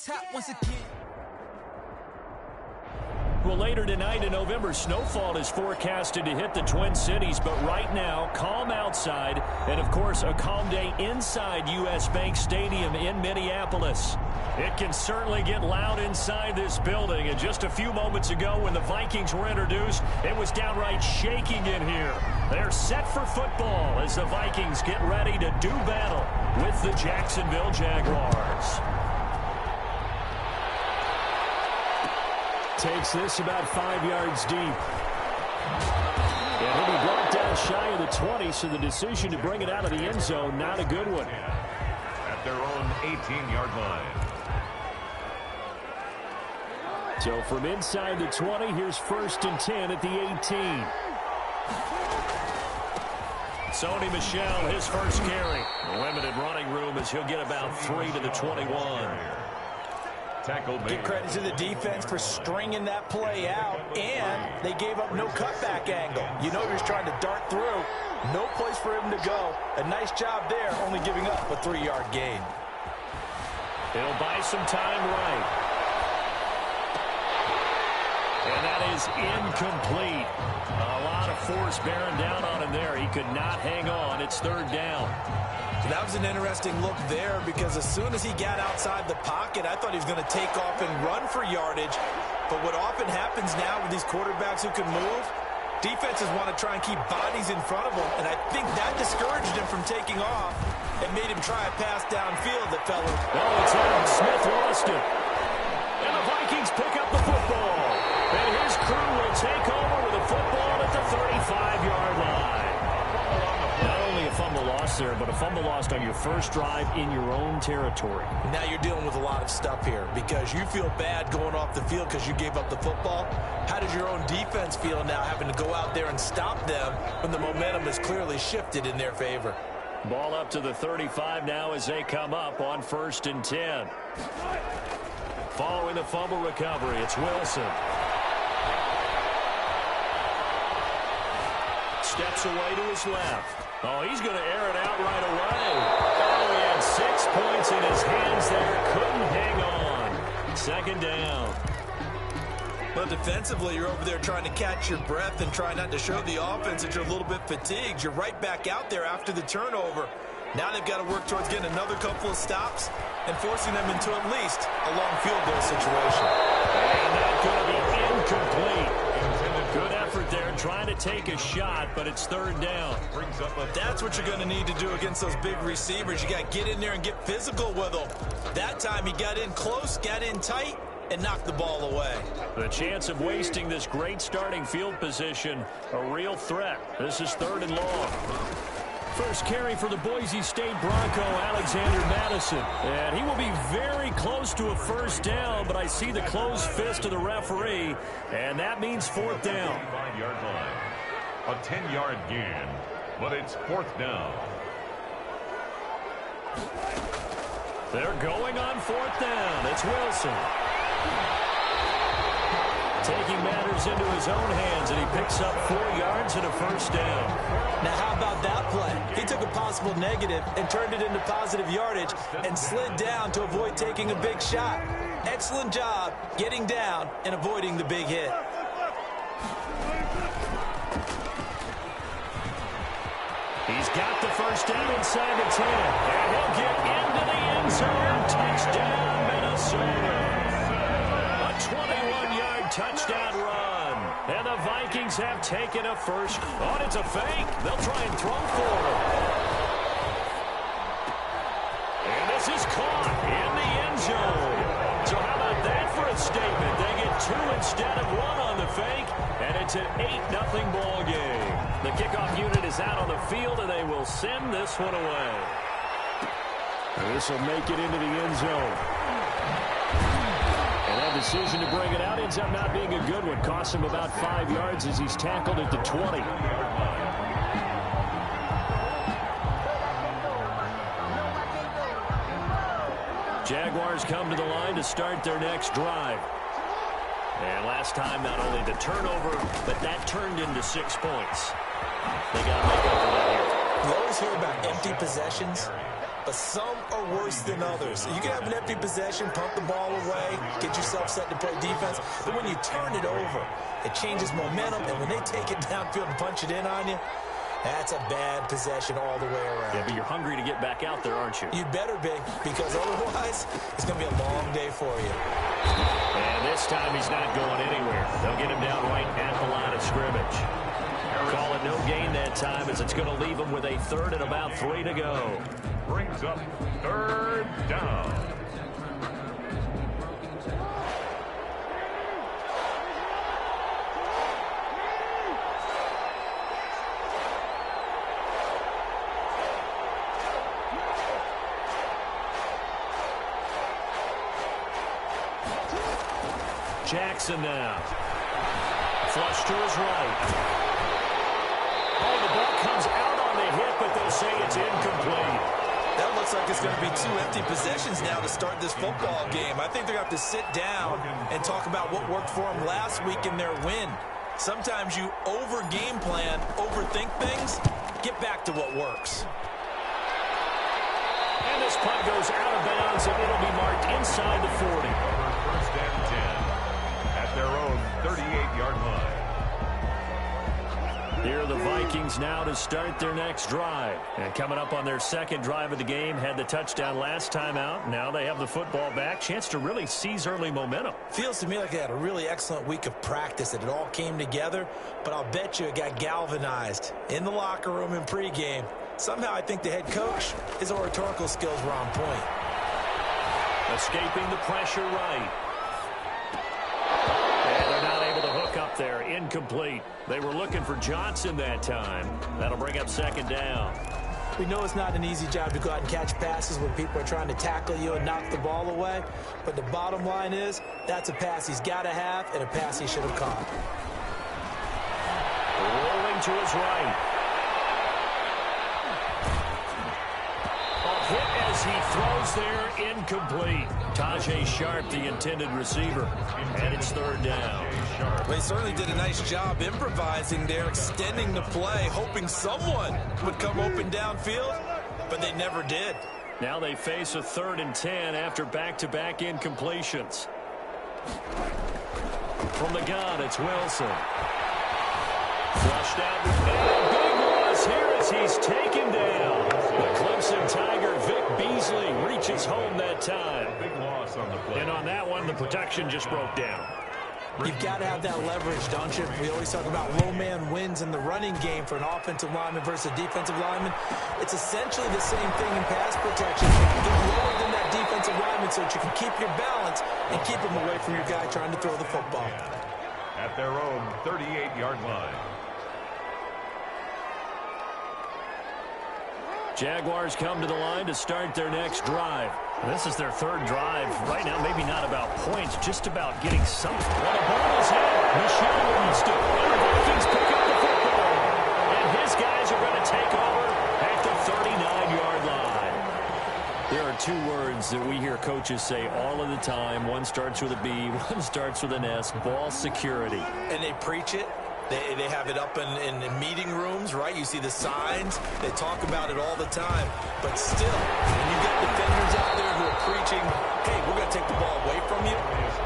top once again. Well, later tonight in November, snowfall is forecasted to hit the Twin Cities, but right now, calm outside, and of course, a calm day inside U.S. Bank Stadium in Minneapolis. It can certainly get loud inside this building, and just a few moments ago when the Vikings were introduced, it was downright shaking in here. They're set for football as the Vikings get ready to do battle with the Jacksonville Jaguars. Takes this about 5 yards deep. And he'll be brought down shy of the 20, so the decision to bring it out of the end zone, not a good one. At their own 18-yard line. So from inside the 20, here's 1st and 10 at the 18. Sony Michel, his first carry. Limited running room as he'll get about 3 to the 21. Give credit to the defense for stringing that play out, and they gave up no cutback angle. You know he was trying to dart through. No place for him to go. A nice job there, only giving up a 3-yard gain. He'll buy some time right. And that is incomplete. A lot of force bearing down on him there. He could not hang on. It's 3rd down. That was an interesting look there because as soon as he got outside the pocket, I thought he was going to take off and run for yardage. But what often happens now with these quarterbacks who can move, defenses want to try and keep bodies in front of them. And I think that discouraged him from taking off and made him try a pass downfield that fell in. Oh, it's out. Smith lost it. And the Vikings pick up the football. And his crew will take over with a football at the 35-yard line. Not only a fumble loss there, but a fumble lost on your first drive in your own territory. Now you're dealing with a lot of stuff here because you feel bad going off the field because you gave up the football. How does your own defense feel now having to go out there and stop them when the momentum is clearly shifted in their favor? Ball up to the 35 now as they come up on 1st and 10. Following the fumble recovery, it's Wilson. Steps away to his left. Oh, he's going to air it out right away. Oh, he had 6 points in his hands there. Couldn't hang on. 2nd down. But defensively, you're over there trying to catch your breath and try not to show the offense that you're a little bit fatigued. You're right back out there after the turnover. Now they've got to work towards getting another couple of stops and forcing them into at least a long field goal situation. And that's going to be incomplete. Good effort there, trying to take a shot, but it's 3rd down. That's what you're going to need to do against those big receivers. You got to get in there and get physical with them. That time he got in close, got in tight, and knocked the ball away. The chance of wasting this great starting field position, a real threat. This is 3rd and long. First carry for the Boise State Bronco, Alexander Madison. And he will be very close to a 1st down, but I see the closed fist of the referee, and that means 4th down. 5-yard line. A 10-yard gain, but it's 4th down. They're going on 4th down. It's Wilson. Taking matters into his own hands, and he picks up 4 yards and a 1st down. Now, how about that play? He took a possible negative and turned it into positive yardage and slid down to avoid taking a big shot. Excellent job getting down and avoiding the big hit. He's got the 1st down inside the 10, and he'll get into the end zone. Touchdown, Minnesota. A 21-yard touchdown run. And the Vikings have taken a first. Oh, it's a fake. They'll try and throw for it. And this is caught in the end zone. So how about that for a statement? They get 2 instead of 1 on the fake, and it's an 8-0 ball game. The kickoff unit is out on the field, and they will send this one away. And this will make it into the end zone. And that decision to bring it out ends up not being a good one. Costs him about 5 yards as he's tackled at the 20. Jaguars come to the line to start their next drive. And last time, not only the turnover, but that turned into 6 points. They got to make up for that here. You always hear about empty possessions. but some are worse than others. You can have an empty possession, pump the ball away, get yourself set to play defense, but when you turn it over, it changes momentum, and when they take it downfield and punch it in on you, that's a bad possession all the way around. Yeah, but you're hungry to get back out there, aren't you? You better be, because otherwise, it's going to be a long day for you. And this time, he's not going anywhere. They'll get him down right at the line of scrimmage. Call it no gain that time, as it's going to leave him with a third and about 3 to go. Brings up third down. Jackson now. Flush to his right. Oh, the ball comes out on the hit, but they'll say it's incomplete. That looks like it's going to be 2 empty possessions now to start this football game. I think they're going to have to sit down and talk about what worked for them last week in their win. Sometimes you over-game plan, overthink things. Get back to what works. And this punt goes out of bounds, and it'll be marked inside the 40. First and 10 at their own 38-yard line. Here are the Vikings now to start their next drive. And coming up on their second drive of the game, had the touchdown last time out. Now they have the football back. Chance to really seize early momentum. Feels to me like they had a really excellent week of practice, that it all came together. But I'll bet you it got galvanized in the locker room in pregame. Somehow I think the head coach, his oratorical skills were on point. Escaping the pressure right. And they're not able to hook up there. Incomplete. They were looking for Johnson that time. That'll bring up second down. We know it's not an easy job to go out and catch passes when people are trying to tackle you and knock the ball away. But the bottom line is, that's a pass he's got to have and a pass he should have caught. Rolling to his right. A hit as he throws there, incomplete. Tajay Sharp, the intended receiver. And it's third down. Well, he certainly did a nice job improvising there, extending the play, hoping someone would come open downfield, but they never did. Now they face a 3rd and 10 after back-to-back incompletions. From the gun, it's Wilson. Flushed out. And big loss here as he's taken down. The Clemson Tiger, Vic Beasley, reaches home that time. Big loss on the play. And on that one, the protection just broke down. You've got to have that leverage, don't you? We always talk about low man wins in the running game for an offensive lineman versus a defensive lineman. It's essentially the same thing in pass protection. Get lower than that defensive lineman so that you can keep your balance and keep him away from your guy trying to throw the football. At their own 38-yard line. Jaguars come to the line to start their next drive. This is their 3rd drive. Right now, maybe not about points, just about getting something. Well, the ball is hit. Michelle Winston. And the Vikings pick up the football. And his guys are going to take over at the 39-yard line. There are 2 words that we hear coaches say all of the time. One starts with a B, one starts with an S. Ball security. And they preach it. They have it up in meeting rooms, right? You see the signs. They talk about it all the time. But still, when you get defenders out there who are preaching, hey, we're going to take the ball away from you,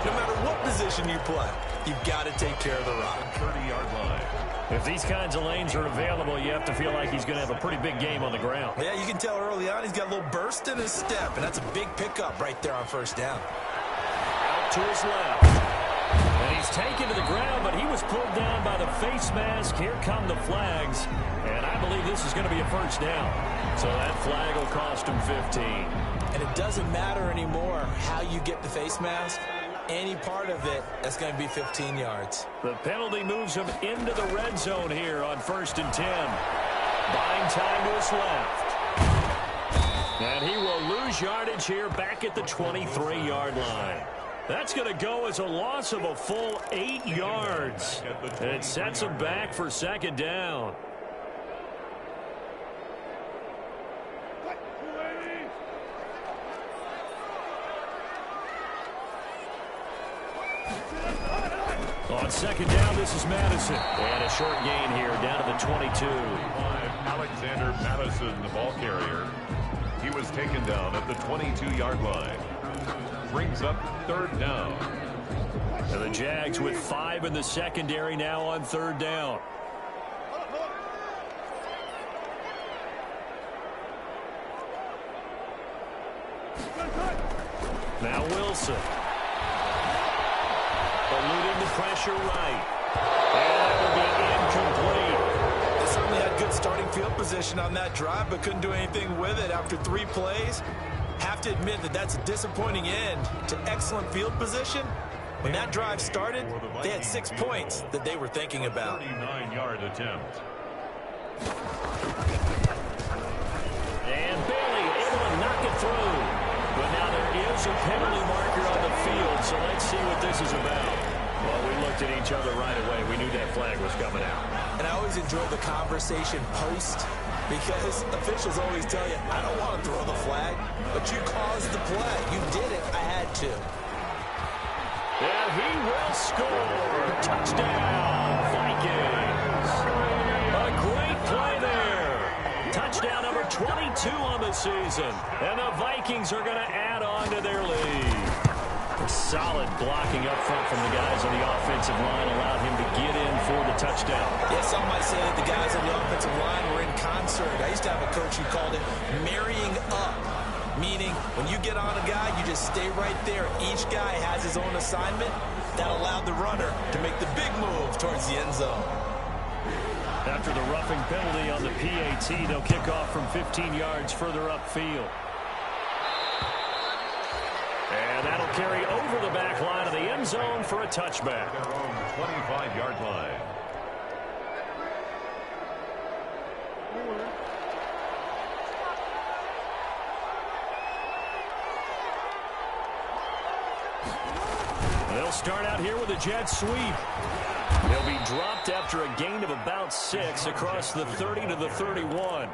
no matter what position you play, you've got to take care of the rock. 30-yard line. If these kinds of lanes are available, you have to feel like he's going to have a pretty big game on the ground. Yeah, you can tell early on he's got a little burst in his step, and that's a big pickup right there on first down. Out to his left. And he's taken to the ground, but he was pulled down by the face mask. Here come the flags. And I believe this is going to be a first down. So that flag will cost him 15. And it doesn't matter anymore how you get the face mask. Any part of it, that's going to be 15 yards. The penalty moves him into the red zone here on 1st and 10. Buying time to his left. And he will lose yardage here back at the 23-yard line. That's going to go as a loss of a full 8 yards. And it sets him back for second down. On second down, this is Madison. And a short gain here down to the 22. Alexander Madison, the ball carrier. He was taken down at the 22-yard line. Brings up third down. And the Jags with 5 in the secondary now on third down. Now Wilson. Eluding the pressure right. And that will be incomplete. They certainly had good starting field position on that drive, but couldn't do anything with it after 3 plays. Have to admit that that's a disappointing end to excellent field position. When that drive started, they had 6 points that they were thinking about. 39-yard attempt. And Bailey able to knock it through. But now there is a penalty marker on the field, so let's see what this is about. Well, we looked at each other right away. We knew that flag was coming out. And I always enjoy the conversation post, because officials always tell you, I don't want to throw the flag, but you caused the play. You did it. I had to. And he will score. Touchdown, Vikings. A great play there. Touchdown number 22 on the season. And the Vikings are going to add on to their lead. Solid blocking up front from the guys on the offensive line allowed him to get in for the touchdown. Yeah, some might say that the guys on the offensive line were in concert. I used to have a coach who called it marrying up, meaning when you get on a guy, you just stay right there. Each guy has his own assignment. That allowed the runner to make the big move towards the end zone. After the roughing penalty on the PAT, they'll kick off from 15 yards further upfield. And that'll carry over the back line of the end zone for a touchback. Their own 25-yard line. They'll start out here with a jet sweep. They'll be dropped after a gain of about 6 across the 30 to the 31.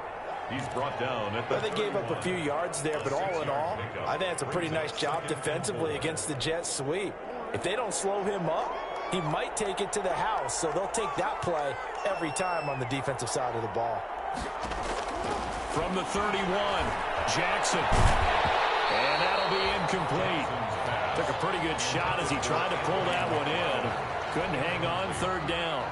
He's brought down at the... Well, they gave up a few yards there, but all in all, I think it's a pretty nice job defensively against the jet sweep. If they don't slow him up, he might take it to the house, so they'll take that play every time on the defensive side of the ball. From the 31, Jackson. And that'll be incomplete. Took a pretty good shot as he tried to pull that one in. Couldn't hang on, third down.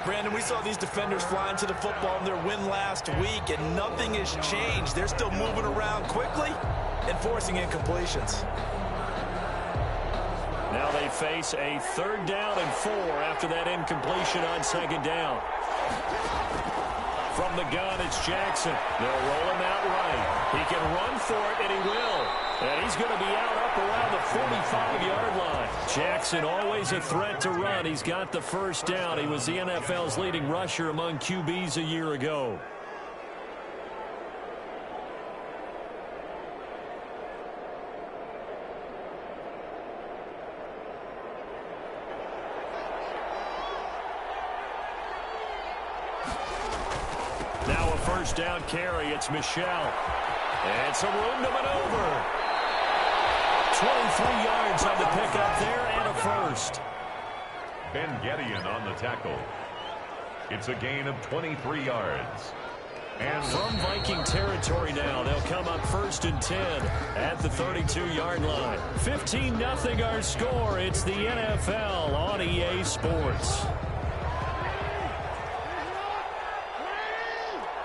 Brandon, we saw these defenders fly into the football in their win last week, and nothing has changed. They're still moving around quickly and forcing incompletions. Now they face a 3rd down and 4 after that incompletion on 2nd down. From the gun, it's Jackson. They'll roll him out right. He can run for it, and he will. And he's going to be out up around the 45-yard line. Jackson, always a threat to run. He's got the 1st down. He was the NFL's leading rusher among QBs a year ago. Now a 1st down carry. It's Michelle. And some room to maneuver. 23 yards on the pickup there and a 1st. Ben Gedeon on the tackle. It's a gain of 23 yards. And from Viking territory now, they'll come up 1st and 10 at the 32-yard line. 15-0 our score. It's the NFL on EA Sports.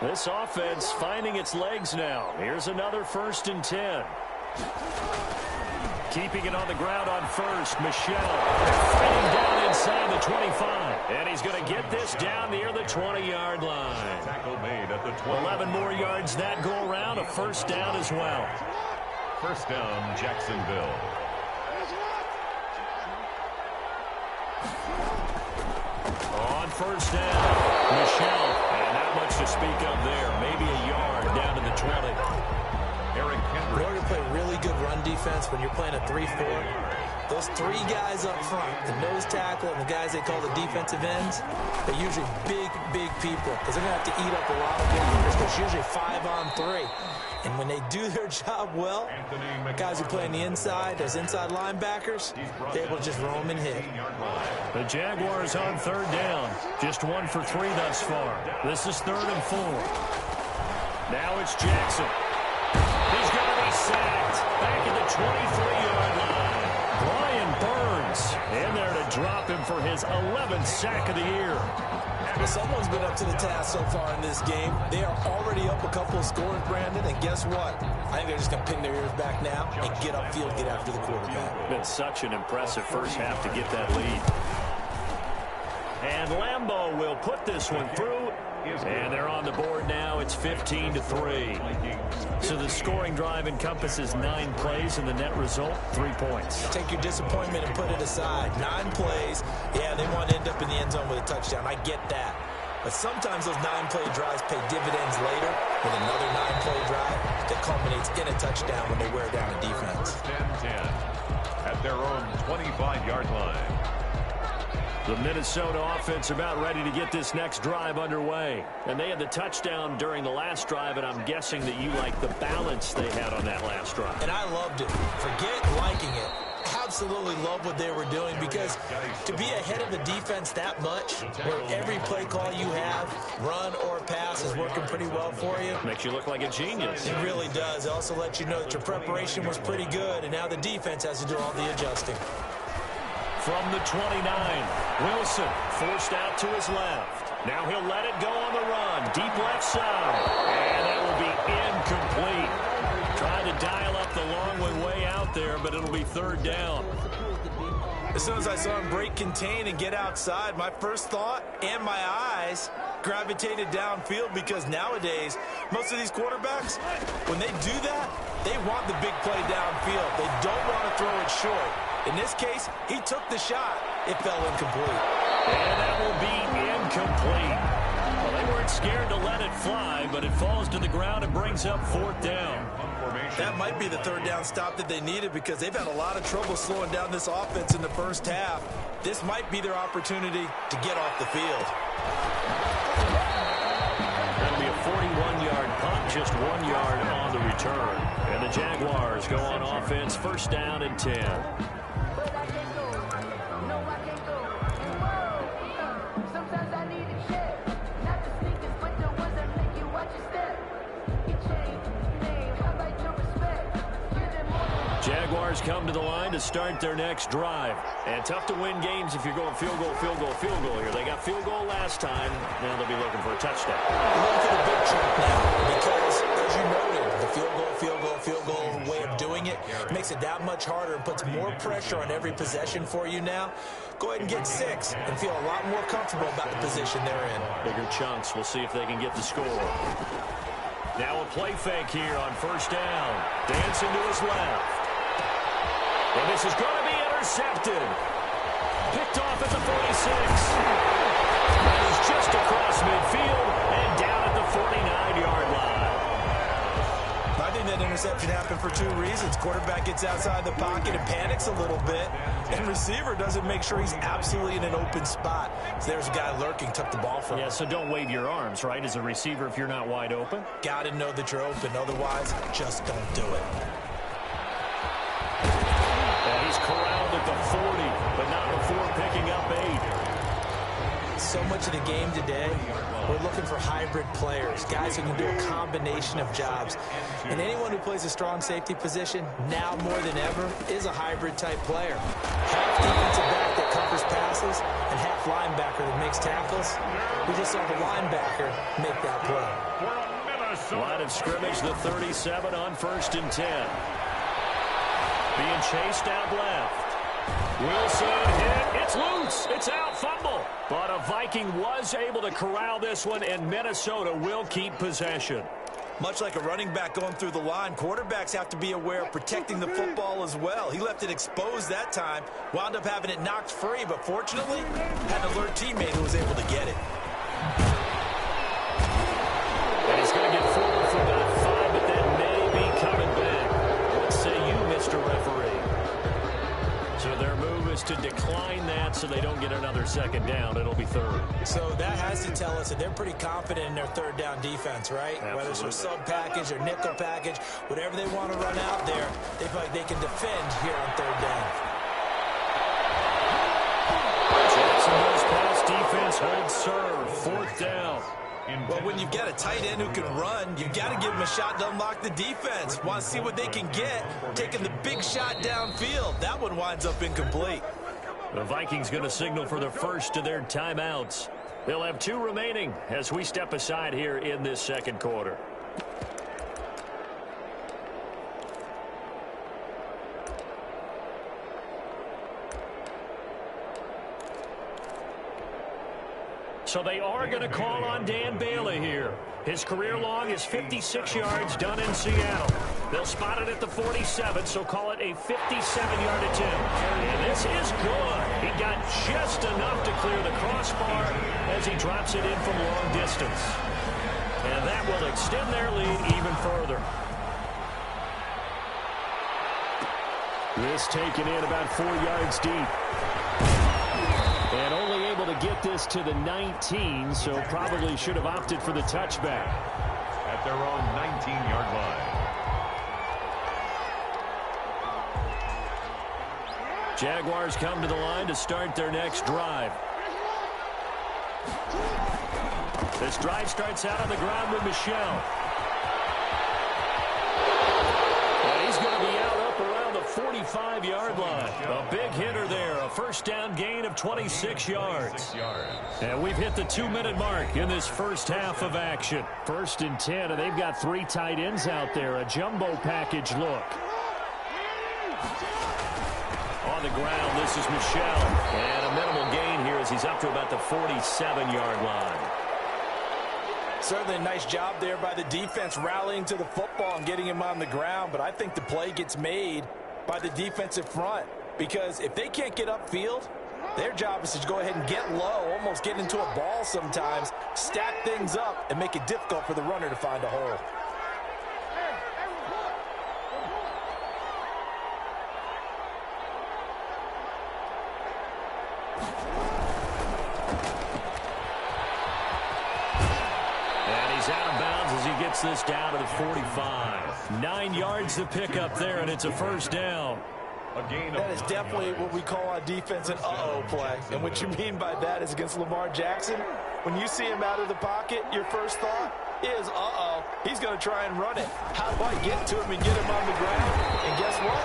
This offense finding its legs now. Here's another 1st and 10. Keeping it on the ground on 1st. Michelle fighting down inside the 25. And he's going to get this down near the 20-yard line. Tackle made at the 20. 11 more yards that go around. A 1st down as well. 1st down, Jacksonville. On 1st down, Michelle. And not much to speak of there. Maybe a yard down to the 20. Eric Henry. In order to play really good run defense when you're playing a 3-4, those 3 guys up front, the nose tackle and the guys they call the defensive ends, they're usually big people because they're going to have to eat up a lot of blockers. There's usually 5-on-3. And when they do their job well, guys who play on the inside, those inside linebackers, they're able to just roam and hit. The Jaguars on 3rd down. Just 1 for 3 thus far. This is 3rd and 4. Now it's Jackson. 23-yard line. Brian Burns in there to drop him for his 11th sack of the year. Well, someone's been up to the task so far in this game. They are already up a couple of scores, Brandon, and guess what? I think they're just going to pin their ears back now and get upfield, get after the quarterback. Been such an impressive first half to get that lead. And Lambeau will put this one through. And they're on the board now. It's 15-3. So the scoring drive encompasses 9 plays, and the net result, 3 points. Take your disappointment and put it aside. 9 plays. Yeah, they want to end up in the end zone with a touchdown. I get that. But sometimes those 9-play drives pay dividends later with another 9-play drive that culminates in a touchdown when they wear down a defense. 10-10 at their own 25-yard line. The Minnesota offense about ready to get this next drive underway. And they had the touchdown during the last drive, and I'm guessing that you like the balance they had on that last drive. And I loved it. Forget liking it. Absolutely love what they were doing, because to be ahead of a defense that much, where every play call you have, run or pass, is working pretty well for you. Makes you look like a genius. It really does. It also lets you know that your preparation was pretty good, and now the defense has to do all the adjusting. From the 29, Wilson forced out to his left. Now he'll let it go on the run. Deep left side. And that will be incomplete. Trying to dial up the long one way out there, but it'll be 3rd down. As soon as I saw him break contain and get outside, my first thought and my eyes gravitated downfield, because nowadays, most of these quarterbacks, when they do that, they want the big play downfield. They don't want to throw it short. In this case, he took the shot. It fell incomplete. And that will be incomplete. Well, they weren't scared to let it fly, but it falls to the ground and brings up 4th down. That might be the 3rd down stop that they needed, because they've had a lot of trouble slowing down this offense in the first half. This might be their opportunity to get off the field. That'll be a 41-yard punt, just 1 yard on the return. And the Jaguars go on offense, 1st down and 10. Jaguars come to the line to start their next drive. And tough to win games if you're going field goal, field goal, field goal here. They got field goal last time. Now they'll be looking for a touchdown. Look for the big chunk now, because, as you noted, the field goal way of doing it makes it that much harder and puts more pressure on every possession for you now. Go ahead and get 6 and feel a lot more comfortable about the position they're in. Bigger chunks. We'll see if they can get the score. Now a play fake here on 1st down. Dancing to his left. And this is going to be intercepted. Picked off at the 46. That is just across midfield and down at the 49-yard line. I think that interception happened for 2 reasons. Quarterback gets outside the pocket and panics a little bit, and receiver doesn't make sure he's absolutely in an open spot. So there's a guy lurking, took the ball from him. Yeah, so don't wave your arms, right, as a receiver if you're not wide open. Got to know that you're open. Otherwise, just don't do it. He's corralled at the 40, but not before picking up 8. So much of the game today, we're looking for hybrid players, guys who can do a combination of jobs. And anyone who plays a strong safety position, now more than ever, is a hybrid-type player. Half defensive back that covers passes, and half linebacker that makes tackles. We just saw the linebacker make that play. Line of scrimmage, the 37 on 1st and 10. Being chased out left. Wilson hit. It's loose. It's out. Fumble. But a Viking was able to corral this one, and Minnesota will keep possession. Much like a running back going through the line, quarterbacks have to be aware of protecting the football as well. He left it exposed that time, wound up having it knocked free, but fortunately, had an alert teammate who was able to get it. And he's going to get forward for about 5, but that may be coming back. What say you, Mr. Referee? So their move is to decline that so they don't get another 2nd down. It'll be 3rd. So that has to tell us that they're pretty confident in their 3rd down defense, right? Absolutely. Whether it's a sub package or nickel package, whatever they want to run out there, they feel like they can defend here on 3rd down. Jacksonville's pass defense holds serve. 4th down. Well, when you've got a tight end who can run, you've got to give him a shot to unlock the defense. Want to see what they can get, taking the big shot downfield. That one winds up incomplete. The Vikings going to signal for the first of their timeouts. They'll have 2 remaining as we step aside here in this second quarter. So they are going to call on Dan Bailey here. His career long is 56 yards done in Seattle. They'll spot it at the 47, so call it a 57-yard attempt. And this is good. He got just enough to clear the crossbar as he drops it in from long distance. And that will extend their lead even further. This taken in about 4 yards deep. And only able to get this to the 19, so probably should have opted for the touchback. At their own 19-yard line. Jaguars come to the line to start their next drive. This drive starts out on the ground with Michel. And he's going to be out up around the 45-yard line. A big hitter there. A first down gain of 26 yards. And we've hit the 2-minute mark in this first half of action. 1st and 10, and they've got 3 tight ends out there. A jumbo package look. On the ground, this is Michel. And a minimal gain here as he's up to about the 47-yard line. Certainly a nice job there by the defense rallying to the football and getting him on the ground. But I think the play gets made by the defensive front. Because if they can't get upfield, their job is to go ahead and get low, almost get into a ball sometimes, stack things up, and make it difficult for the runner to find a hole. This down to the 45. 9 yards to pick up there, and it's a first down. That is definitely what we call on defense an uh-oh play. And what you mean by that is against Lamar Jackson, when you see him out of the pocket, your first thought is, uh-oh, he's going to try and run it. How do I get to him and get him on the ground? And guess what?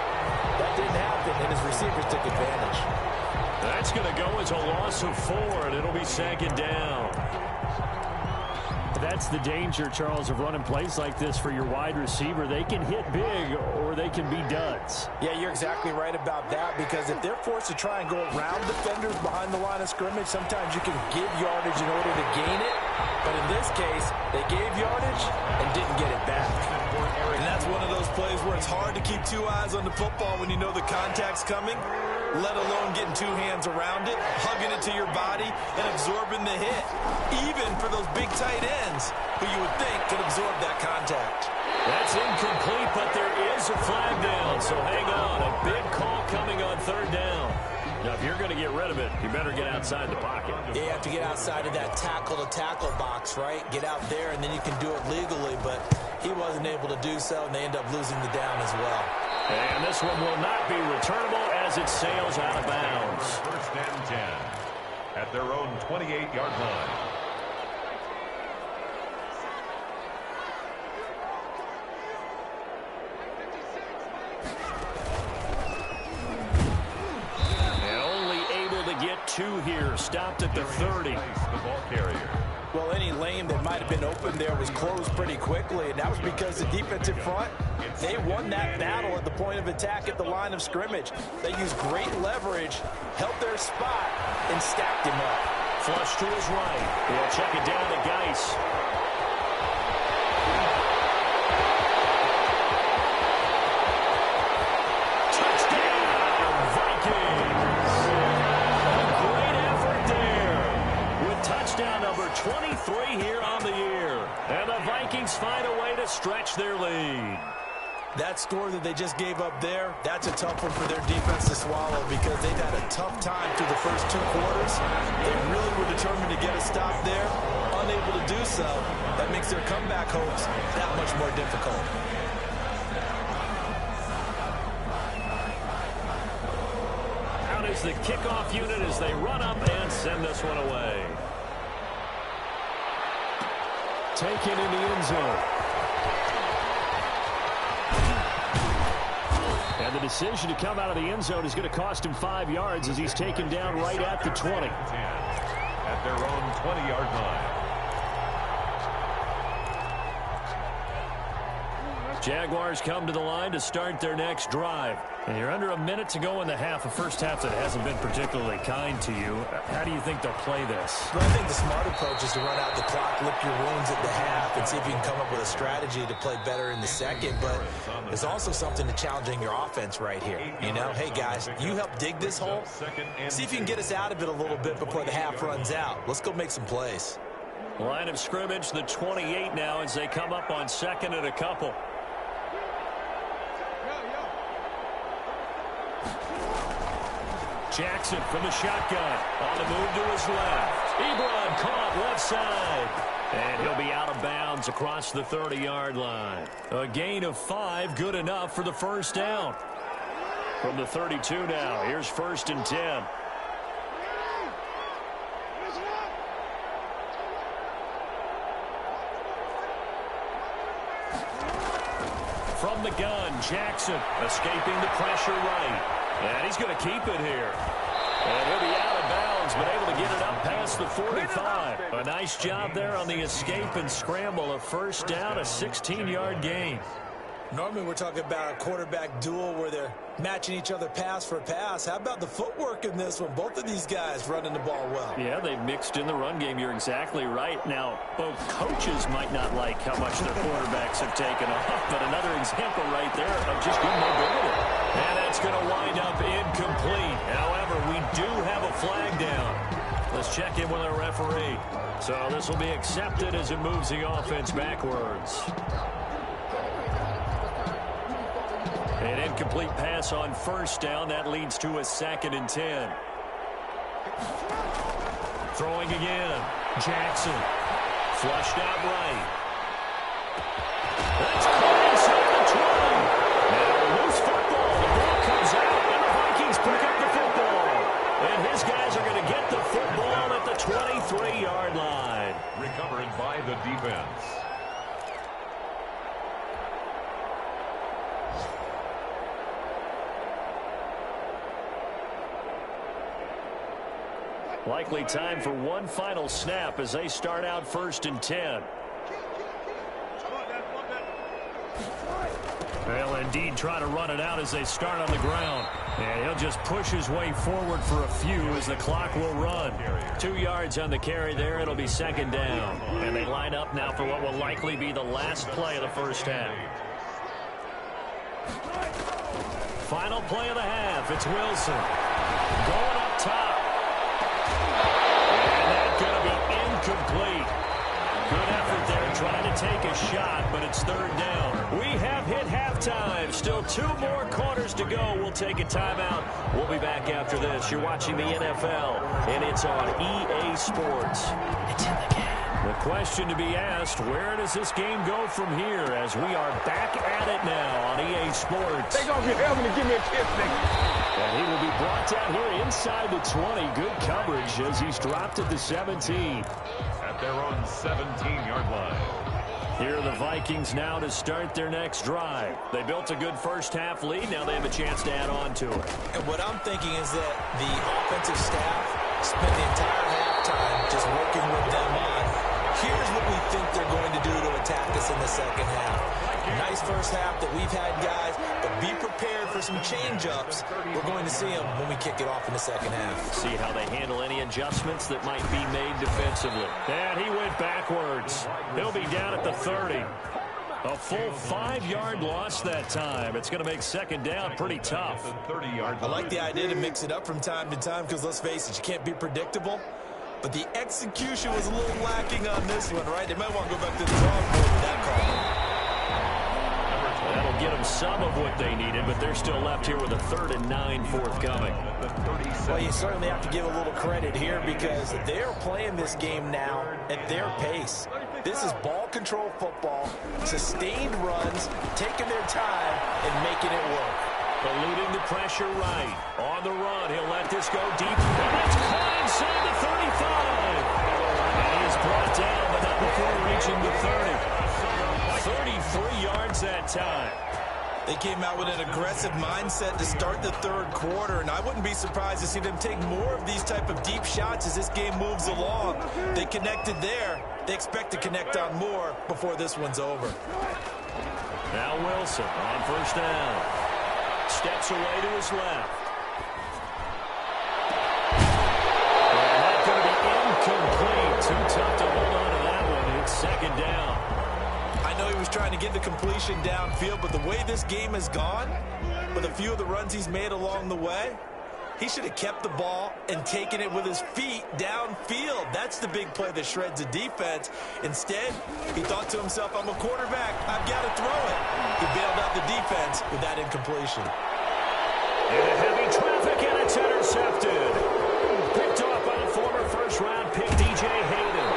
That didn't happen, and his receivers took advantage. That's going to go as a loss of 4, and it'll be 2nd down. That's the danger, Charles, of running plays like this for your wide receiver. They can hit big or they can be duds. Yeah, you're exactly right about that, because if they're forced to try and go around defenders behind the line of scrimmage, sometimes you can give yardage in order to gain it. But in this case, they gave yardage and didn't get it back. And that's one of those plays where it's hard to keep 2 eyes on the football when you know the contact's coming, let alone getting 2 hands around it, hugging it to your body, and absorbing the hit. Even for those big tight ends who you would think could absorb that contact. That's incomplete, but there is a flag down, so hang on. A big call coming on 3rd down. Now, if you're going to get rid of it, you better get outside the pocket. Yeah, you have to get outside of that tackle-to-tackle box, right? Get out there, and then you can do it legally, but he wasn't able to do so, and they end up losing the down as well. And this one will not be returnable as it sails out of bounds. 1st and 10 at their own 28-yard line. Get 2 here, stopped at the 30. The ball carrier. Well, any lane that might have been open there was closed pretty quickly, and that was because the defensive front, they won that battle at the point of attack at the line of scrimmage. They used great leverage, held their spot, and stacked him up. Flush to his right. He'll check it down to Geis. Touchdown number 23 here on the year. And the Vikings find a way to stretch their lead. That score that they just gave up there, that's a tough one for their defense to swallow, because they've had a tough time through the first 2 quarters. They really were determined to get a stop there, unable to do so. That makes their comeback hopes that much more difficult. Out is the kickoff unit as they run up and send this one away. taken in the end zone. And the decision to come out of the end zone is going to cost him 5 yards as he's taken down right at the 20. At their own 20-yard line. Jaguars come to the line to start their next drive. And you're under a minute to go in the half, a first half that hasn't been particularly kind to you. How do you think they'll play this? Well, I think the smart approach is to run out the clock, lick your wounds at the half, and see if you can come up with a strategy to play better in the second. But there's also something to challenging your offense right here. You know, hey, guys, you help dig this hole. See if you can get us out of it a little bit before the half runs out. Let's go make some plays. Line of scrimmage, the 28 now as they come up on second and a couple. Jackson from the shotgun. On the move to his left. Ebron caught left side. And he'll be out of bounds across the 30-yard line. A gain of 5, good enough for the first down. From the 32 now, here's 1st and 10. From the gun, Jackson escaping the pressure right. And he's going to keep it here. And he'll be out of bounds, but able to get it up past the 45. A nice job there on the escape and scramble. A first down, a 16-yard gain. Normally we're talking about a quarterback duel where they're matching each other pass for pass. How about the footwork in this one? Both of these guys running the ball well. Yeah, they've mixed in the run game. You're exactly right. Now, both coaches might not like how much their quarterbacks have taken off, but another example right there of just good mobility. And that's going to wind up incomplete. However, we do have a flag down. Let's check in with our referee. So this will be accepted as it moves the offense backwards. An incomplete pass on first down. That leads to a 2nd and 10. Throwing again. Jackson. Flushed out right. That's caught inside the 20. Now loose football. The ball comes out, and the Vikings pick up the football. And his guys are going to get the football at the 23-yard line. Recovered by the defense. Likely time for one final snap as they start out 1st and 10. They'll indeed try to run it out as they start on the ground. And he'll just push his way forward for a few as the clock will run. 2 yards on the carry there. It'll be 2nd down. And they line up now for what will likely be the last play of the first half. Final play of the half. It's Wilson. Going up top. Incomplete. Good effort there trying to take a shot, but it's 3rd down. We have hit halftime. Still 2 more quarters to go. We'll take a timeout. We'll be back after this. You're watching the NFL, and it's on EA Sports. It's in the game. The question to be asked, where does this game go from here as we are back at it now on EA Sports? They gonna be helping to give me a kiss, nigga. And he will be brought down here inside the 20. Good coverage as he's dropped at the 17. At their own 17-yard line. Here are the Vikings now to start their next drive. They built a good first half lead. Now they have a chance to add on to it. And what I'm thinking is that the offensive staff spent the entire halftime just working with them on, here's what we think they're going to do to attack us in the second half. Nice first half that we've had, guys, but be prepared for some change-ups. We're going to see them when we kick it off in the second half. See how they handle any adjustments that might be made defensively. And he went backwards. He'll be down at the 30. A full 5-yard loss that time. It's going to make 2nd down pretty tough. I like the idea to mix it up from time to time because, let's face it, you can't be predictable. But the execution was a little lacking on this one, right? They might want to go back to the drawing board with that call. That'll get them some of what they needed, but they're still left here with a 3rd and 9 forthcoming. Well, you certainly have to give a little credit here because they're playing this game now at their pace. This is ball control football, sustained runs, taking their time and making it work. Eluding the pressure right. On the run, he'll let this go deep. And it's caught inside the 35. And he is brought down, but not before approaching the 30. 33 yards that time. They came out with an aggressive mindset to start the third quarter, and I wouldn't be surprised to see them take more of these type of deep shots as this game moves along. They connected there. They expect to connect on more before this one's over. Now Wilson on first down. Steps away to his left. And that's going to be incomplete. Too tough to hold on to that one. It's second down. I know he was trying to get the completion downfield, but the way this game has gone, with a few of the runs he's made along the way, he should have kept the ball and taken it with his feet downfield. That's the big play that shreds a defense. Instead, he thought to himself, I'm a quarterback. I've got to throw it. He bailed out the defense with that incompletion. And heavy traffic, and it's intercepted. Picked off by the former first-round pick, DJ Hayden.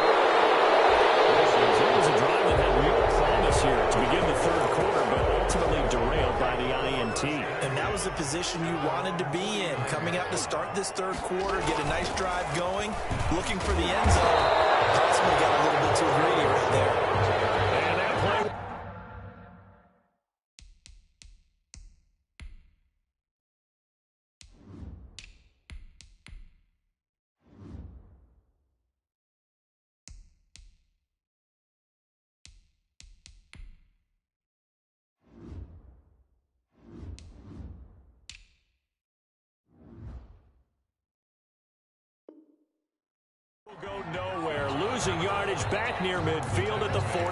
It was a drive that had real promise here to begin the third quarter, but ultimately derailed by the INT. And that was the position you wanted to be in. Coming out to start this third quarter, get a nice drive going, looking for the end zone. Possibly got a little bit too greedy right there. And that play. Go nowhere, losing yardage back near midfield at the 49.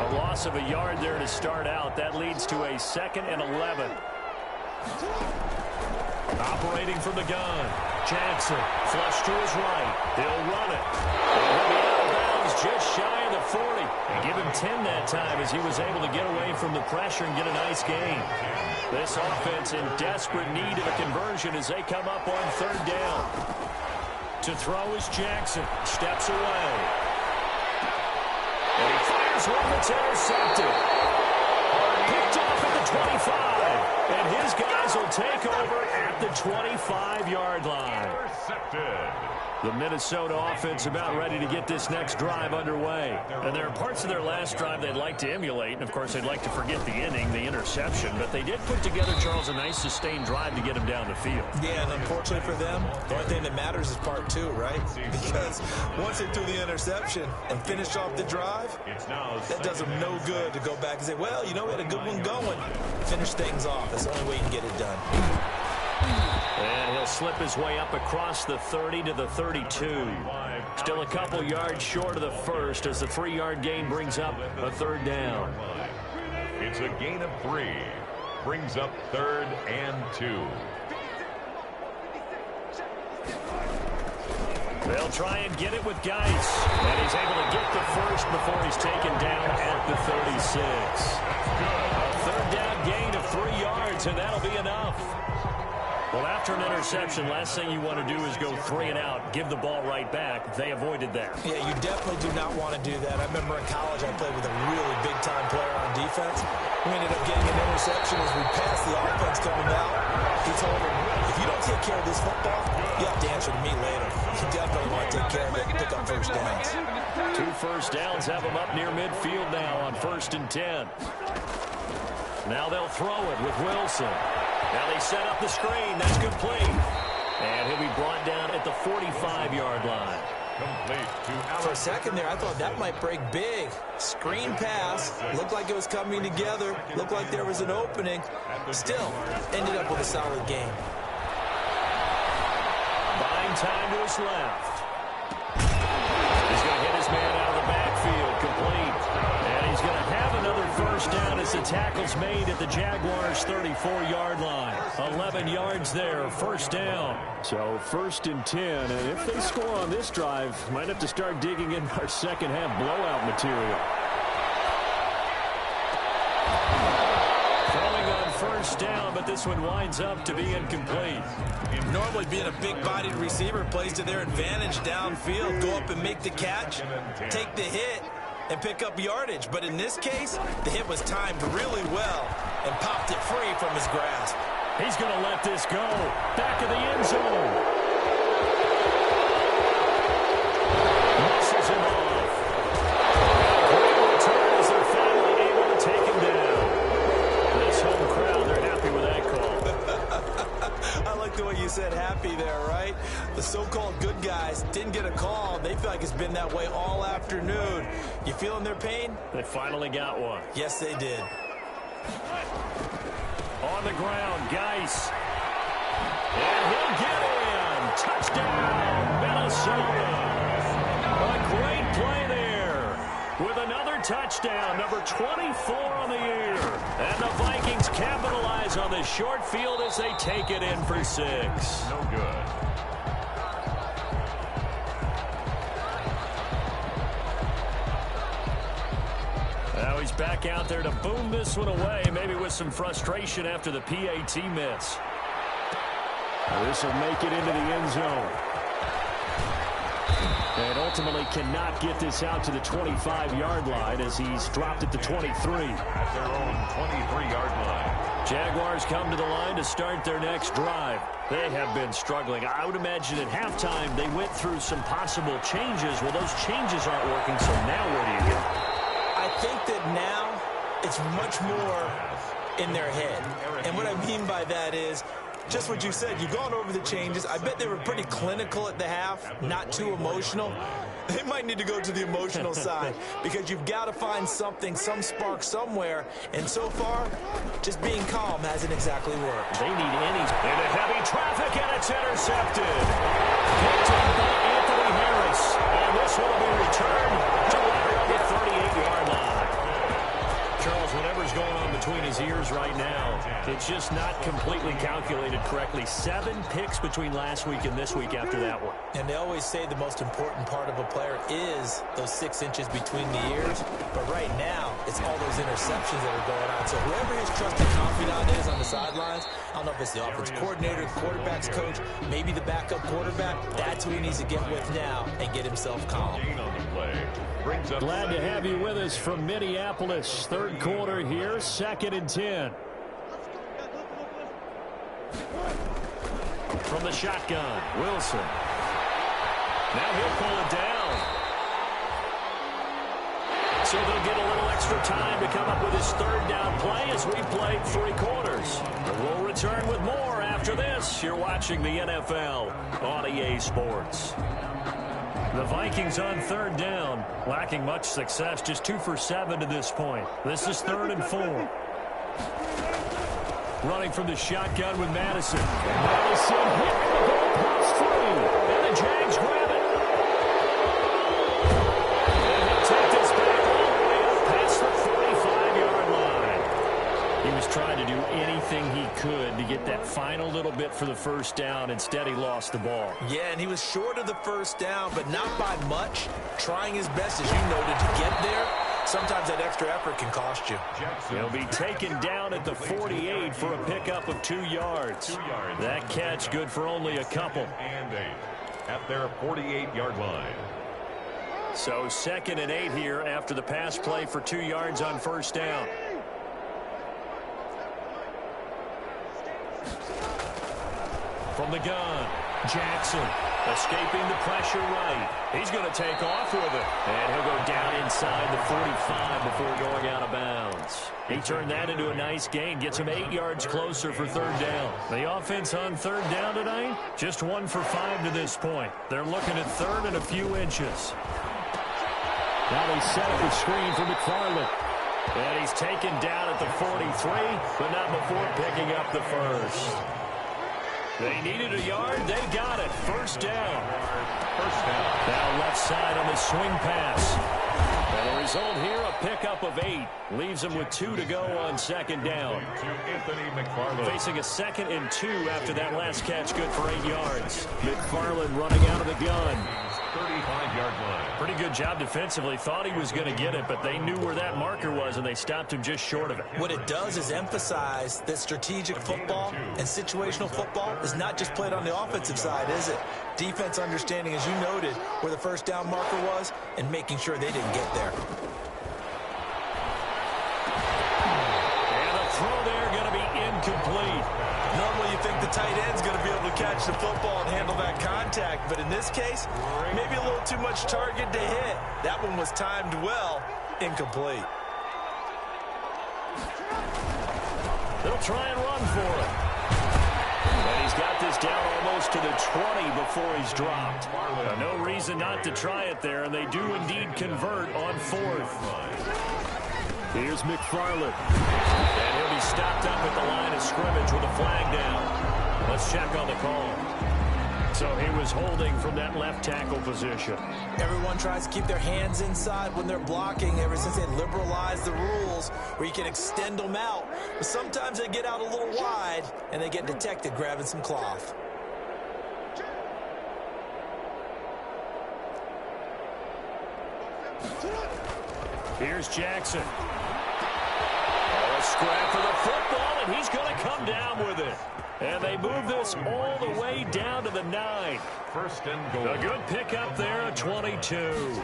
A loss of a yard there to start out. That leads to a 2nd and 11. Operating from the gun, Jackson, flush to his right. He'll run it. He'll be out of bounds just shy of the 40. And give him 10 that time as he was able to get away from the pressure and get a nice gain. This offense in desperate need of a conversion as they come up on third down. To throw is Jackson. Steps away. And he fires one that's intercepted. Picked off at the 25. And his guys will take over at the 25-yard line. Intercepted. The Minnesota offense about ready to get this next drive underway. And there are parts of their last drive they'd like to emulate. And, of course, they'd like to forget the inning, the interception. But they did put together, Charles, a nice sustained drive to get him down the field. Yeah, and unfortunately for them, the only thing that matters is part 2, right? Because once they threw the interception and finished off the drive, that does them no good to go back and say, well, you know, we had a good one going. Finish things off. That's the only way you can get it done. And he'll slip his way up across the 30 to the 32. Still a couple yards short of the first as the 3-yard gain brings up a third down. It's a gain of 3. Brings up 3rd and 2. They'll try and get it with Geis. And he's able to get the first before he's taken down at the 36. A third down gain of 3 yards, and that'll be enough. Well, after an interception, last thing you want to do is go 3 and out, give the ball right back. They avoided that. Yeah, you definitely do not want to do that. I remember in college I played with a really big-time player on defense. We ended up getting an interception as we passed the offense coming out. He told him, if you don't take care of this football, you have to answer to me later. You definitely want to take care of it and pick up first downs. 2 first downs have them up near midfield now on 1st and 10. Now they'll throw it with Wilson. Now they set up the screen. That's complete. And he'll be brought down at the 45-yard line. For a second there, I thought that might break big. Screen pass. Looked like it was coming together. Looked like there was an opening. Still, ended up with a solid game. Buying time to his left. He's going to hit his man out of the backfield. Complete. And he's going to have another first down as the tackle's made at the Jaguars' 34-yard line. 11 yards there, first down. So 1st and 10, and if they score on this drive, might have to start digging in our second half blowout material. Throwing on first down, but this one winds up to be incomplete. Normally being a big-bodied receiver plays to their advantage downfield. Go up and make the catch, take the hit, and pick up yardage. But in this case, the hit was timed really well and popped it free from his grasp. He's going to let this go. Back of the end zone. said happy there, right? The so-called good guys didn't get a call. They feel like it's been that way all afternoon. You feeling their pain? They finally got one. Yes, they did. On the ground, Geis. And he'll get in. Touchdown, Minnesota. A great play there. With another touchdown, number 24 on the year. And the Vikings capitalize on this short field as they take it in for 6. No good. Now he's back out there to boom this one away, maybe with some frustration after the PAT miss. This will make it into the end zone. And ultimately cannot get this out to the 25-yard line as he's dropped at the 23. At their own 23-yard line. Jaguars come to the line to start their next drive. They have been struggling. I would imagine at halftime they went through some possible changes. Well, those changes aren't working, so now where do you go? I think that now it's much more in their head. And what I mean by that is just what you said. You've gone over the changes. I bet they were pretty clinical at the half, not too emotional. They might need to go to the emotional side because you've got to find something, some spark somewhere. And so far, just being calm hasn't exactly worked. They need any. Into heavy traffic, and it's intercepted. Picked up by Anthony Harris. And this will be returned to right on the 38-yard line. Charles, whatever's going on between his ears right now, it's just not completely calculated correctly. 7 picks between last week and this week after that one. And they always say the most important part of a player is those 6 inches between the ears. But right now, it's all those interceptions that are going on. So whoever his trusted confidant is on the sidelines, I don't know if it's the offense coordinator, the quarterback's coach, maybe the backup quarterback, that's who he needs to get with now and get himself calm. Glad to have you with us from Minneapolis. Third quarter here, 2nd and 10. From the shotgun, Wilson. Now he'll pull it down. So they'll get a little extra time to come up with his 3rd down play as we played 3 quarters. We'll return with more after this. You're watching the NFL on EA Sports. The Vikings on 3rd down, lacking much success, just 2 for 7 to this point. This is 3rd and 4. Running from the shotgun with Madison. Madison hit the goalpost free, and the Jags grab it. And he'll take this back all the way up past the 45-yard line. He was trying to do anything he could to get that final little bit for the 1st down. Instead, he lost the ball. Yeah, and he was short of the 1st down, but not by much. Trying his best, as you noted, to get there. Sometimes that extra effort can cost you. He'll be taken down at the 48 for a pickup of 2 yards. That catch good for only a couple. And 8 at their 48-yard line. So 2nd and 8 here after the pass play for 2 yards on 1st down. From the gun, Jackson escaping the pressure right. He's going to take off with it. And he'll go down inside the 45 before going out of bounds. He turned that into a nice gain. Gets him 8 yards closer for 3rd down. The offense on 3rd down tonight, just 1 for 5 to this point. They're looking at 3rd and a few inches. Now they set up a screen for McFarland. And he's taken down at the 43, but not before picking up the 1st. They needed a yard. They got it. 1st down. Now left side on the swing pass. And the result here, a pickup of 8. Leaves them with 2 to go on 2nd down. Facing a 2nd and 2 after that last catch, good for 8 yards. McFarland running out of the gun. 35-yard line. Pretty good job defensively. Thought he was going to get it, but they knew where that marker was, and they stopped him just short of it. What it does is emphasize that strategic football and situational football is not just played on the offensive side, is it? Defense understanding, as you noted, where the 1st down marker was and making sure they didn't get there. And the throw there going to be incomplete. Normally you think the tight end's going to be able to catch the football and handle that contact, but in this case, maybe a little too much target to hit. That one was timed well, incomplete. They'll try and run for it. And he's got this down almost close to the 20 before he's dropped. No reason not to try it there, and they do indeed convert on fourth. Here's McFarland. And he'll be stopped up at the line of scrimmage with a flag down. Let's check on the call. So he was holding from that left tackle position. Everyone tries to keep their hands inside when they're blocking ever since they liberalized the rules where you can extend them out. But sometimes they get out a little wide and they get detected grabbing some cloth. Here's Jackson. A scrap for the football, and he's going to come down with it. And they move this all the way down to the 9. First and goal. A good pickup there at 22.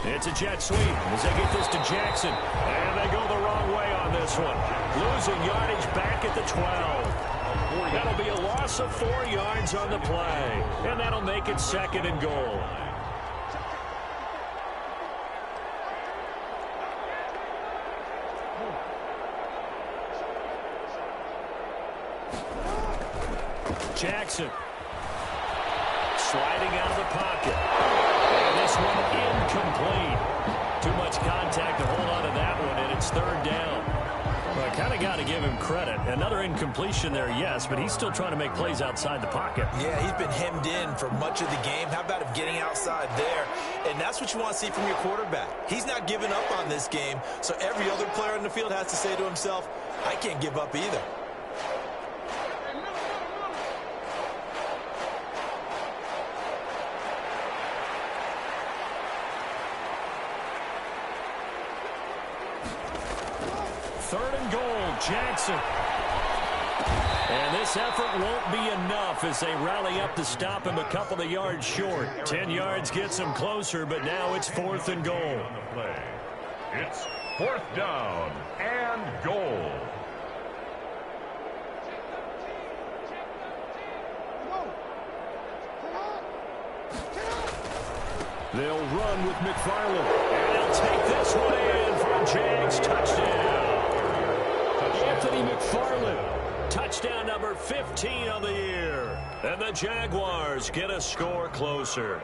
It's a jet sweep as they get this to Jackson. And they go the wrong way on this one. Losing yardage back at the 12. That'll be a loss of 4 yards on the play. And that'll make it second and goal. Jackson sliding out of the pocket. And this one incomplete. Too much contact to hold on to that one, and it's third down. Well, I kind of got to give him credit. Another incompletion there, yes, but he's still trying to make plays outside the pocket. Yeah, he's been hemmed in for much of the game. How about him getting outside there? And that's what you want to see from your quarterback. He's not giving up on this game, so every other player in the field has to say to himself, I can't give up either. Third and goal, Jackson. And this effort won't be enough as they rally up to stop him a couple of yards short. 10 yards gets him closer, but now it's fourth and goal. It's fourth down and goal. They'll run with McFarland. And they'll take this one in for a Jags touchdown. Anthony McFarland, touchdown number 15 of the year. And the Jaguars get a score closer.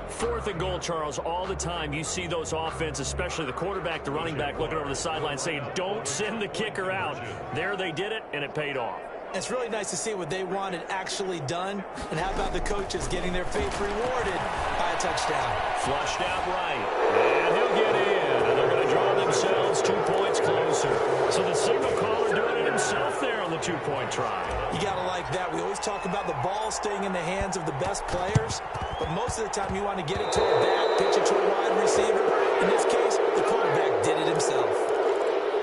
Fourth and goal, Charles. All the time you see those offenses, especially the quarterback, the running back, looking over the sideline saying, don't send the kicker out. There they did it, and it paid off. It's really nice to see what they wanted actually done. And how about the coaches getting their faith rewarded by a touchdown? Flushed out right. And he'll get in. And they're going to draw themselves 2 points closer. So the signal caller doing it himself there on the 2-point try. You got to like that. We always talk about the ball staying in the hands of the best players. But most of the time you want to get it to a back, pitch it to a wide receiver. In this case, the quarterback did it himself.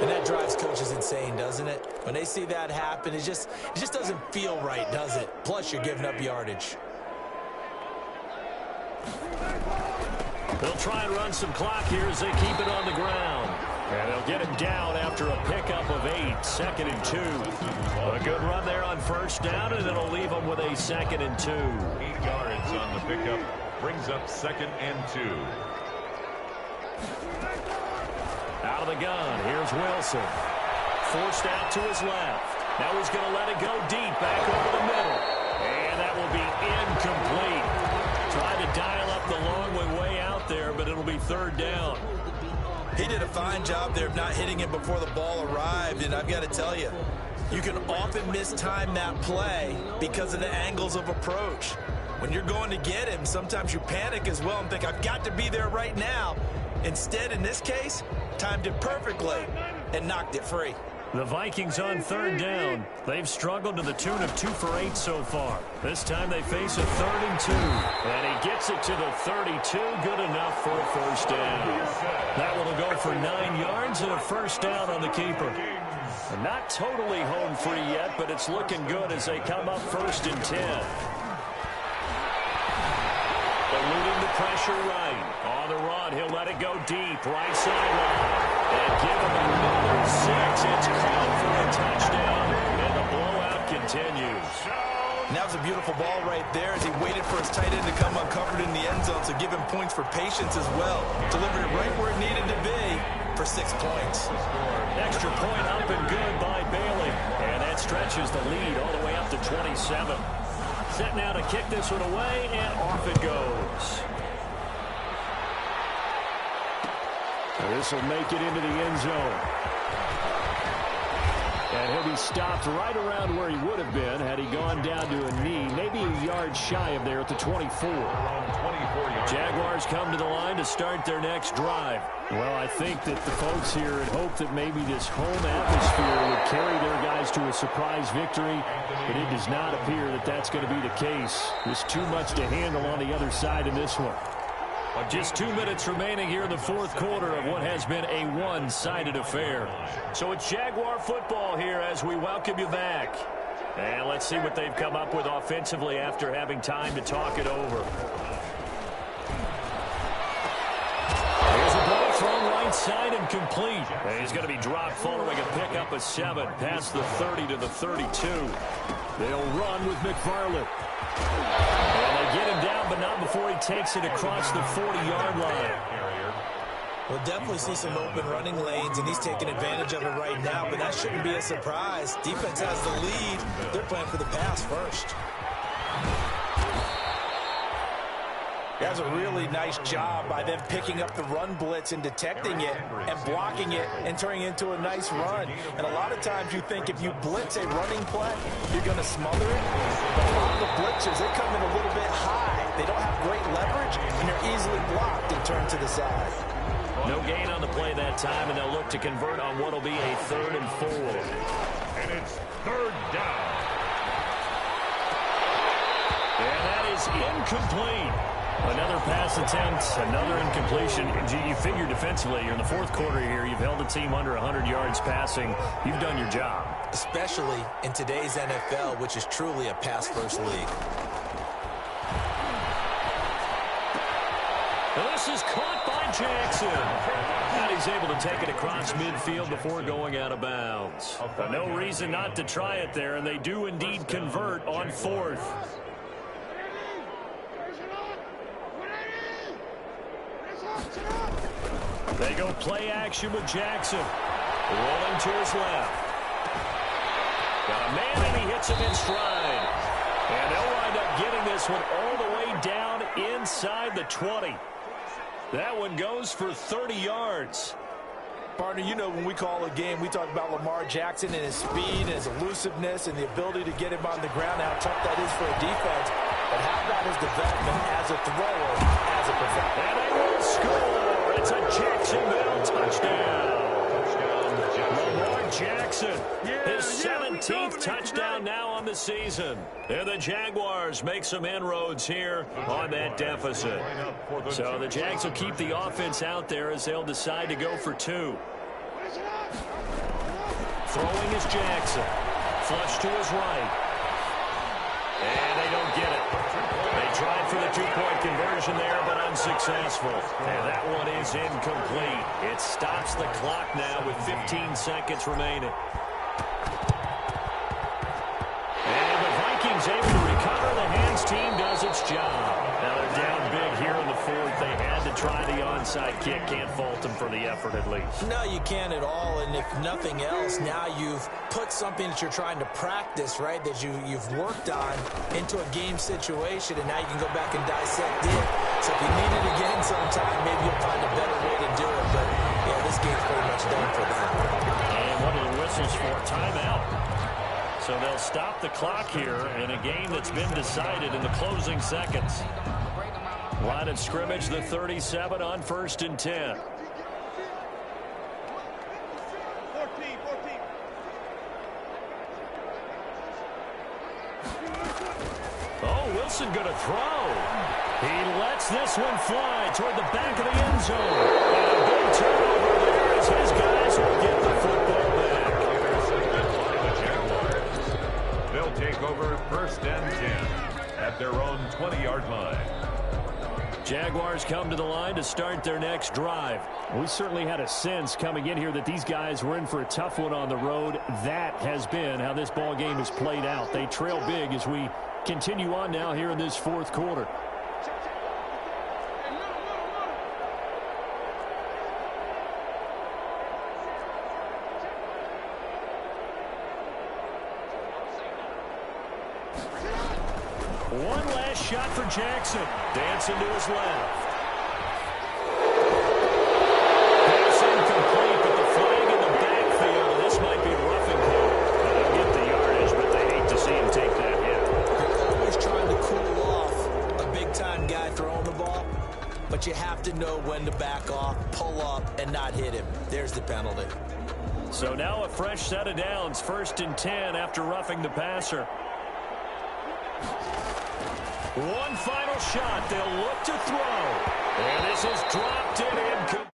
And that drives coaches insane, doesn't it? When they see that happen, it just doesn't feel right, does it? Plus, you're giving up yardage. They'll try and run some clock here as they keep it on the ground. And they'll get him down after a pickup of 8, second and 2. A good run there on first down, and it'll leave them with a second and 2. 8 yards on the pickup brings up second and 2. Out of the gun, here's Wilson. Forced out to his left. Now he's going to let it go deep back over the middle. And that will be incomplete. Trying to dial up the long way out there, but it'll be third down. He did a fine job there of not hitting him before the ball arrived, and I've got to tell you, you can often mistime that play because of the angles of approach. When you're going to get him, sometimes you panic as well and think, I've got to be there right now. Instead, in this case, timed it perfectly and knocked it free. The Vikings on third down. They've struggled to the tune of 2 for 8 so far. This time they face a 3rd and 2. And he gets it to the 32. Good enough for a first down. That one will go for 9 yards and a first down on the keeper. And not totally home free yet, but it's looking good as they come up 1st and 10. Eluding the pressure right. On the run, he'll let it go deep. Right sideline. And give him another 6. It's caught for a touchdown. And the blowout continues. And that was a beautiful ball right there as he waited for his tight end to come uncovered in the end zone. So give him points for patience as well. Delivered it right where it needed to be for 6 points. Extra point up and good by Bailey. And that stretches the lead all the way up to 27. Set now to kick this one away, and off it goes. This will make it into the end zone. And he'll be stopped right around where he would have been had he gone down to a knee, maybe a yard shy of there at the 24. Jaguars come to the line to start their next drive. Well, I think that the folks here had hoped that maybe this home atmosphere would carry their guys to a surprise victory, but it does not appear that that's going to be the case. There's too much to handle on the other side in this one. Just 2 minutes remaining here in the fourth quarter of what has been a one-sided affair. So it's Jaguar football here as we welcome you back. And let's see what they've come up with offensively after having time to talk it over. Here's a ball thrown right side and complete. And he's going to be dropped following a pickup of 7 past the 30 to the 32. They'll run with McFarland. And they get him down, but not before he takes it across the 40-yard line. We'll definitely see some open running lanes, and he's taking advantage of it right now, but that shouldn't be a surprise. Defense has the lead. They're playing for the pass first. That's a really nice job by them picking up the run blitz and detecting it and blocking it and turning it into a nice run. And a lot of times you think if you blitz a running play, you're going to smother it. But a lot of the blitzers, they come in a little bit high. They don't have great leverage, and they're easily blocked and turned to the side. No gain on the play that time, and they'll look to convert on what will be a 3rd and 4. And it's 3rd down. And that is incomplete. Another pass attempt, another incompletion. You figure defensively, you're in the fourth quarter here. You've held the team under 100 yards passing. You've done your job. Especially in today's NFL, which is truly a pass-first league. And this is caught by Jackson. And he's able to take it across midfield before going out of bounds. But no reason not to try it there, and they do indeed convert on 4th. They go play action with Jackson. Rolling to his left. Got a man, and he hits him in stride. And they'll wind up getting this one all the way down inside the 20. That one goes for 30 yards. Partner, you know when we call a game, we talk about Lamar Jackson and his speed and his elusiveness and the ability to get him on the ground, how tough that is for a defense. But how about his development as a thrower, as a perfecter? And they will score. It's a Jacksonville touchdown. Lamar Jackson, his 17th touchdown now on the season. And the Jaguars make some inroads here on that deficit. So the Jags will keep the offense out there as they'll decide to go for 2. Throwing is Jackson. Flush to his right. And they don't get it. They tried for the 2-point conversion there, but unsuccessful. And that one is incomplete. It stops the clock now with 15 seconds remaining. And the Vikings able to recover. The hands team does its job. Now they're down big here in the 4th. They had to try the onside kick. Can't fault them for the effort at least. No, you can't at all. And if nothing else, now you've put something that you're trying to practice, right, that you've worked on into a game situation, and now you can go back and dissect it. So if you need it again sometime, maybe you'll find a better way to do it. But, yeah, this game's pretty much done for them. And what are the whistles for? Timeout. So they'll stop the clock here in a game that's been decided in the closing seconds. Line of scrimmage, the 37 on 1st and 10. Oh, Wilson going to throw. He lets this one fly toward the back of the end zone. And a big turnover there as his guys will get the football back. They'll take over 1st and 10 at their own 20-yard line. Jaguars come to the line to start their next drive. We certainly had a sense coming in here that these guys were in for a tough one on the road. That has been how this ball game has played out. They trail big as we continue on now here in this 4th quarter. One last shot for Jackson. Dancing to his left. Pass incomplete, but the flag in the backfield, and this might be a roughing call. They'll get the yardage, but they hate to see him take that hit. You're always trying to cool off a big-time guy throwing the ball, but you have to know when to back off, pull up, and not hit him. There's the penalty. So now a fresh set of downs, 1st and 10 after roughing the passer. One final shot. They'll look to throw. And this is dropped in.